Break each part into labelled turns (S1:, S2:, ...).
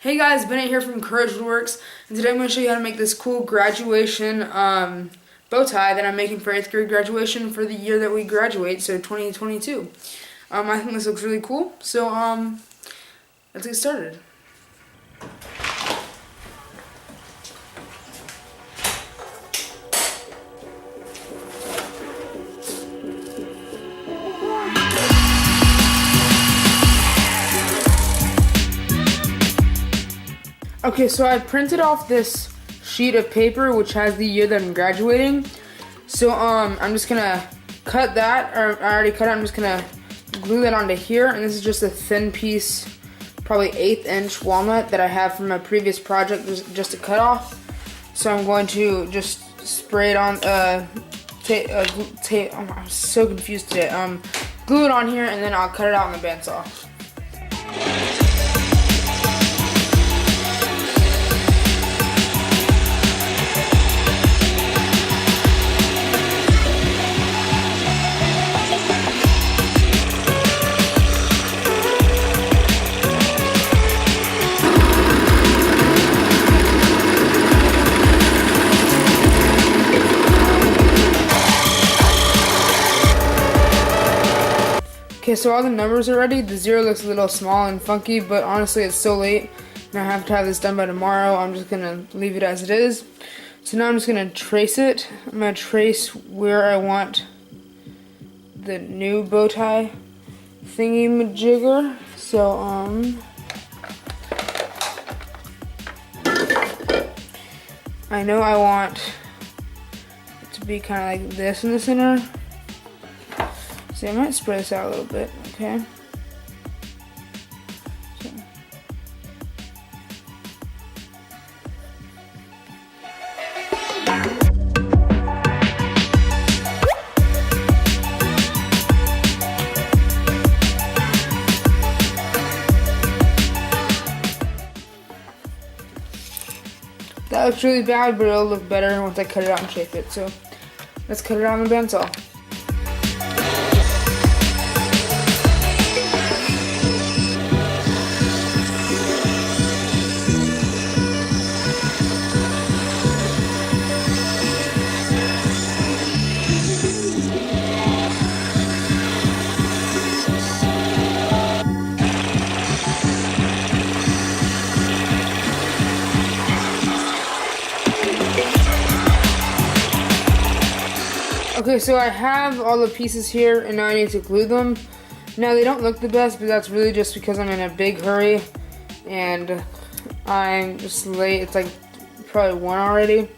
S1: Hey guys, Bennett here from Courage WoodWorks, and today I'm going to show you how to make this cool graduation bow tie that I'm making for 8th grade graduation for the year that we graduate, so 2022. I think this looks really cool, so let's get started. Okay, so I printed off this sheet of paper which has the year that I'm graduating. So I'm just gonna cut that, or I already cut it. I'm just gonna glue that onto here, and this is just a thin piece, probably 1/8 inch walnut that I have from my previous project, just to cut off. So I'm going to just spray it on. I'm so confused today. Glue it on here, and then I'll cut it out on the bandsaw. Okay, so all the numbers are ready. The 0 looks a little small and funky, but honestly it's so late and I have to have this done by tomorrow. I'm just gonna leave it as it is. So now I'm just gonna trace it. I'm gonna trace where I want the new bow tie thingy majigger. So I know I want it to be kind of like this in the center. See, I might spread this out a little bit, okay? So. That looks really bad, but it'll look better once I cut it out and shape it. So let's cut it out on the bandsaw. Okay, so I have all the pieces here, and now I need to glue them. Now, they don't look the best, but that's really just because I'm in a big hurry, and I'm just late. It's like probably 1 already,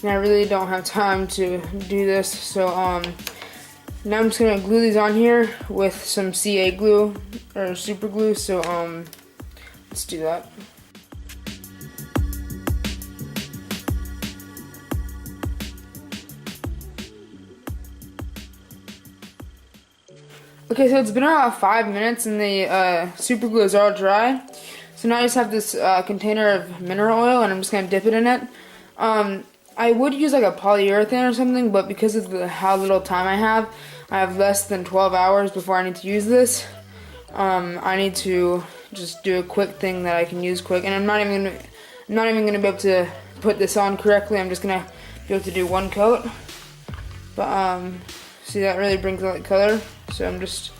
S1: and I really don't have time to do this. So now I'm just gonna glue these on here with some CA glue, or super glue, so let's do that. Okay, so it's been about 5 minutes and the super glue is all dry. So now I just have this container of mineral oil and I'm just going to dip it in it. I would use like a polyurethane or something, but because of how little time I have less than 12 hours before I need to use this. I need to just do a quick thing that I can use quick, and I'm not even gonna be able to put this on correctly. I'm just gonna be able to do one coat. But see, that really brings out the color. So I'm just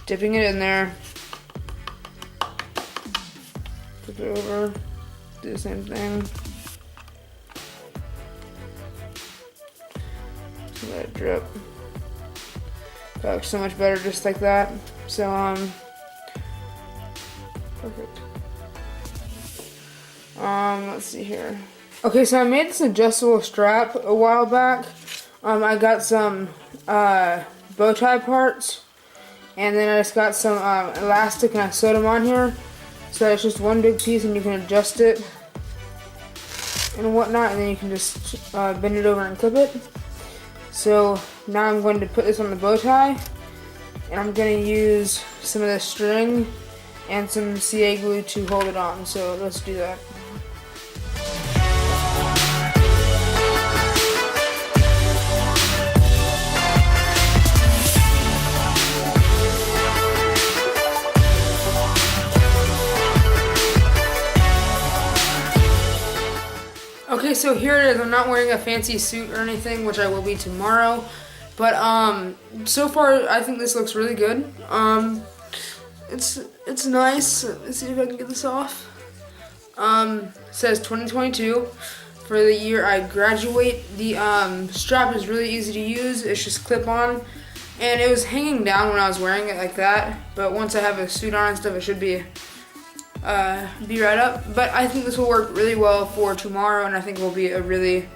S1: dipping it in there, flip it over, do the same thing. Let it drip. That looks so much better just like that. So perfect. Let's see here. Okay, so I made this adjustable strap a while back. I got some bow tie parts, and then I just got some elastic and I sewed them on here, so that it's just one big piece and you can adjust it and whatnot, and then you can just bend it over and clip it. So now I'm going to put this on the bow tie, and I'm going to use some of the string and some CA glue to hold it on, so let's do that. Okay, so here it is. I'm not wearing a fancy suit or anything, which I will be tomorrow. But so far I think this looks really good. It's nice. Let's see if I can get this off. It says 2022 for the year I graduate. The strap is really easy to use. It's just clip on, and it was hanging down when I was wearing it like that. But once I have a suit on and stuff, it should be right up. But I think this will work really well for tomorrow, and I think it will be a really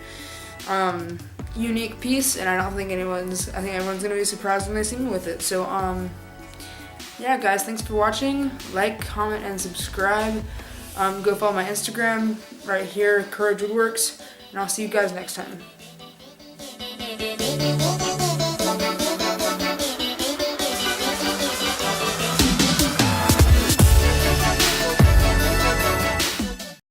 S1: unique piece. And I think everyone's gonna be surprised when they see me with it. So yeah, guys, thanks for watching. Like, comment, and subscribe. Go follow my Instagram right here, Courage WoodWorks, and I'll see you guys next time.